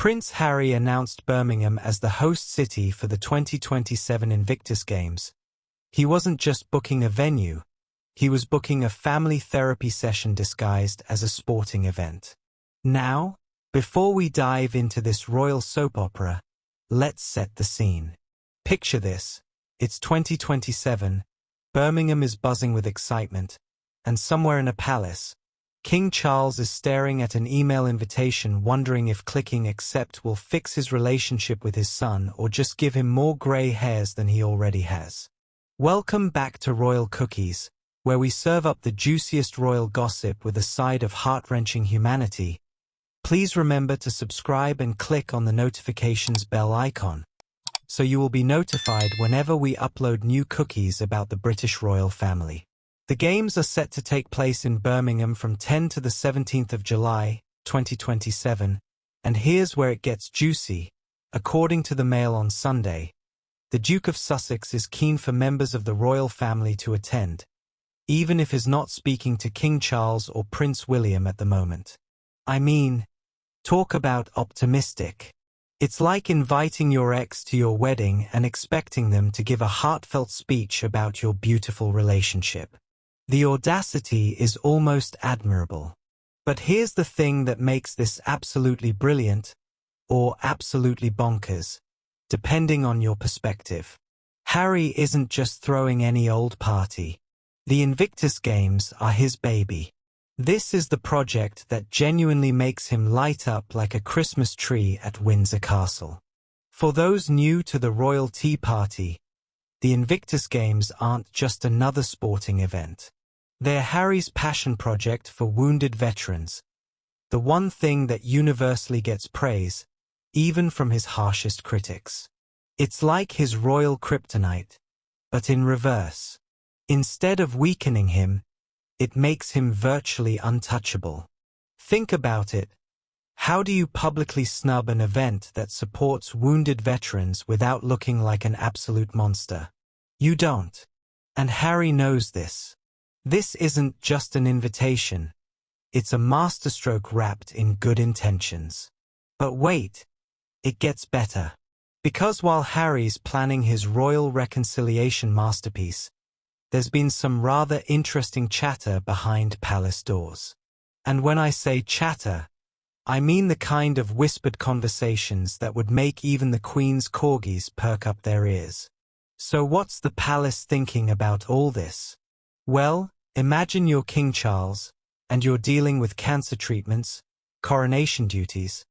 Prince Harry announced Birmingham as the host city for the 2027 Invictus Games. He wasn't just booking a venue, he was booking a family therapy session disguised as a sporting event. Now, before we dive into this royal soap opera, let's set the scene. Picture this. It's 2027, Birmingham is buzzing with excitement, and somewhere in a palace, King Charles is staring at an email invitation wondering if clicking accept will fix his relationship with his son or just give him more grey hairs than he already has. Welcome back to Royal Cookies, where we serve up the juiciest royal gossip with a side of heart-wrenching humanity. Please remember to subscribe and click on the notifications bell icon, so you will be notified whenever we upload new cookies about the British royal family. The games are set to take place in Birmingham from 10 to the 17th of July, 2027, and here's where it gets juicy. According to the Mail on Sunday, the Duke of Sussex is keen for members of the royal family to attend, even if he's not speaking to King Charles or Prince William at the moment. I mean, talk about optimistic. It's like inviting your ex to your wedding and expecting them to give a heartfelt speech about your beautiful relationship. The audacity is almost admirable. But here's the thing that makes this absolutely brilliant, or absolutely bonkers, depending on your perspective. Harry isn't just throwing any old party. The Invictus Games are his baby. This is the project that genuinely makes him light up like a Christmas tree at Windsor Castle. For those new to the royal tea party, the Invictus Games aren't just another sporting event. They're Harry's passion project for wounded veterans, the one thing that universally gets praise, even from his harshest critics. It's like his royal kryptonite, but in reverse. Instead of weakening him, it makes him virtually untouchable. Think about it. How do you publicly snub an event that supports wounded veterans without looking like an absolute monster? You don't. And Harry knows this. This isn't just an invitation. It's a masterstroke wrapped in good intentions. But wait, it gets better. Because while Harry's planning his royal reconciliation masterpiece, there's been some rather interesting chatter behind palace doors. And when I say chatter, I mean the kind of whispered conversations that would make even the Queen's corgis perk up their ears. So what's the palace thinking about all this? Well, imagine you're King Charles, and you're dealing with cancer treatments, coronation duties,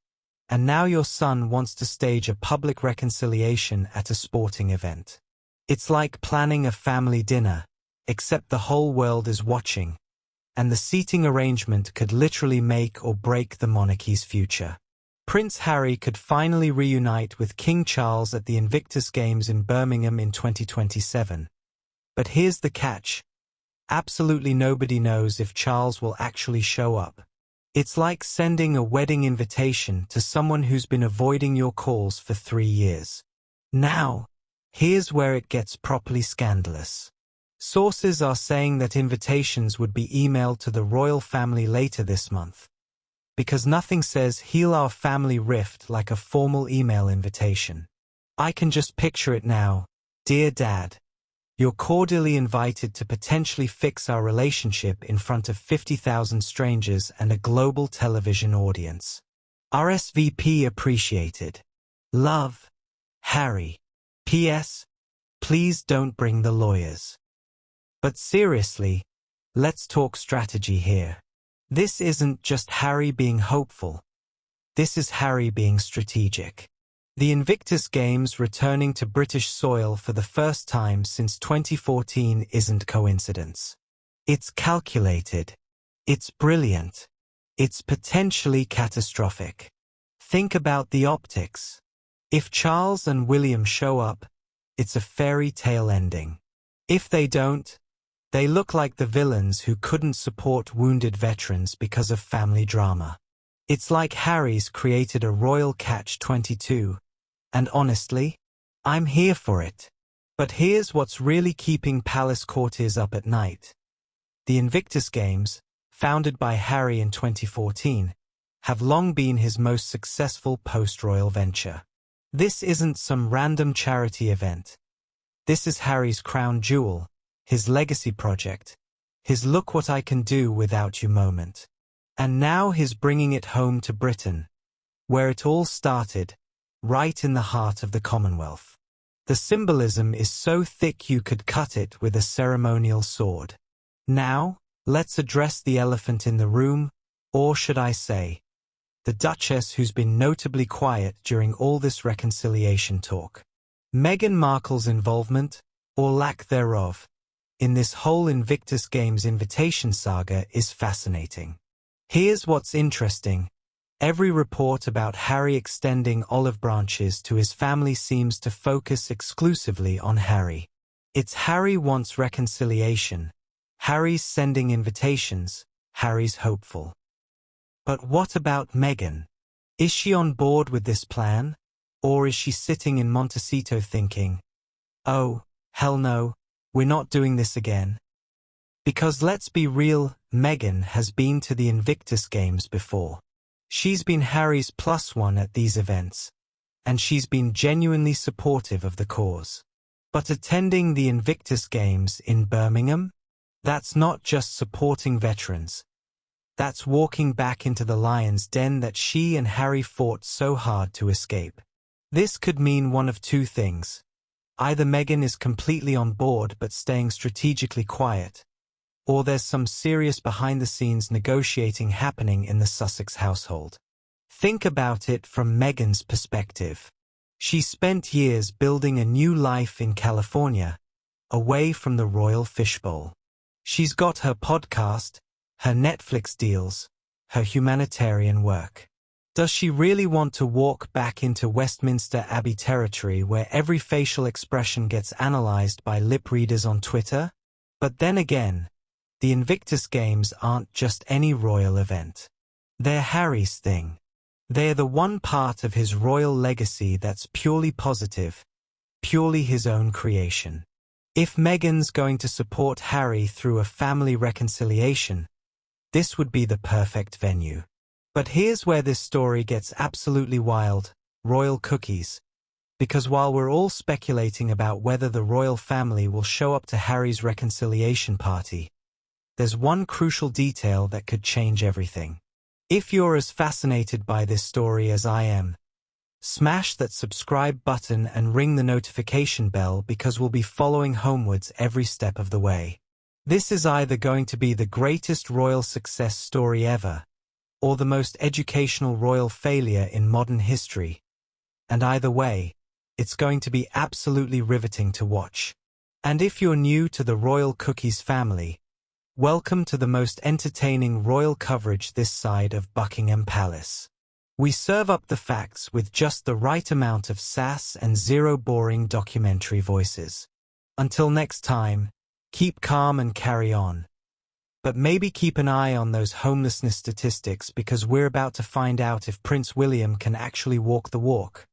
and now your son wants to stage a public reconciliation at a sporting event. It's like planning a family dinner, except the whole world is watching, and the seating arrangement could literally make or break the monarchy's future. Prince Harry could finally reunite with King Charles at the Invictus Games in Birmingham in 2027. But here's the catch. Absolutely nobody knows if Charles will actually show up. It's like sending a wedding invitation to someone who's been avoiding your calls for 3 years. Now, here's where it gets properly scandalous. Sources are saying that invitations would be emailed to the royal family later this month. Because nothing says heal our family rift like a formal email invitation. I can just picture it now. Dear Dad, you're cordially invited to potentially fix our relationship in front of 50,000 strangers and a global television audience. RSVP appreciated. Love, Harry. P.S. Please don't bring the lawyers. But seriously, let's talk strategy here. This isn't just Harry being hopeful. This is Harry being strategic. The Invictus Games returning to British soil for the first time since 2014 isn't coincidence. It's calculated. It's brilliant. It's potentially catastrophic. Think about the optics. If Charles and William show up, it's a fairy tale ending. If they don't, they look like the villains who couldn't support wounded veterans because of family drama. It's like Harry's created a royal catch-22. And honestly, I'm here for it. But here's what's really keeping palace courtiers up at night. The Invictus Games, founded by Harry in 2014, have long been his most successful post-royal venture. This isn't some random charity event. This is Harry's crown jewel, his legacy project, his look what I can do without you moment. And now he's bringing it home to Britain, where it all started, right in the heart of the Commonwealth. The symbolism is so thick you could cut it with a ceremonial sword. Now, let's address the elephant in the room, or should I say, the Duchess who's been notably quiet during all this reconciliation talk. Meghan Markle's involvement, or lack thereof, in this whole Invictus Games invitation saga is fascinating. Here's what's interesting. Every report about Harry extending olive branches to his family seems to focus exclusively on Harry. It's Harry wants reconciliation. Harry's sending invitations. Harry's hopeful. But what about Meghan? Is she on board with this plan? Or is she sitting in Montecito thinking, oh, hell no, we're not doing this again? Because let's be real, Meghan has been to the Invictus Games before. She's been Harry's +1 at these events, and she's been genuinely supportive of the cause. But attending the Invictus Games in Birmingham? That's not just supporting veterans. That's walking back into the lion's den that she and Harry fought so hard to escape. This could mean one of two things. Either Meghan is completely on board but staying strategically quiet, or there's some serious behind-the-scenes negotiating happening in the Sussex household. Think about it from Meghan's perspective. She spent years building a new life in California, away from the royal fishbowl. She's got her podcast, her Netflix deals, her humanitarian work. Does she really want to walk back into Westminster Abbey territory where every facial expression gets analyzed by lip readers on Twitter? But then again, the Invictus Games aren't just any royal event. They're Harry's thing. They're the one part of his royal legacy that's purely positive, purely his own creation. If Meghan's going to support Harry through a family reconciliation, this would be the perfect venue. But here's where this story gets absolutely wild, royal cookies. Because while we're all speculating about whether the royal family will show up to Harry's reconciliation party, there's one crucial detail that could change everything. If you're as fascinated by this story as I am, smash that subscribe button and ring the notification bell because we'll be following homewards every step of the way. This is either going to be the greatest royal success story ever, or the most educational royal failure in modern history. And either way, it's going to be absolutely riveting to watch. And if you're new to the Royal Cookies family, welcome to the most entertaining royal coverage this side of Buckingham Palace. We serve up the facts with just the right amount of sass and zero boring documentary voices. Until next time, keep calm and carry on. But maybe keep an eye on those homelessness statistics because we're about to find out if Prince William can actually walk the walk.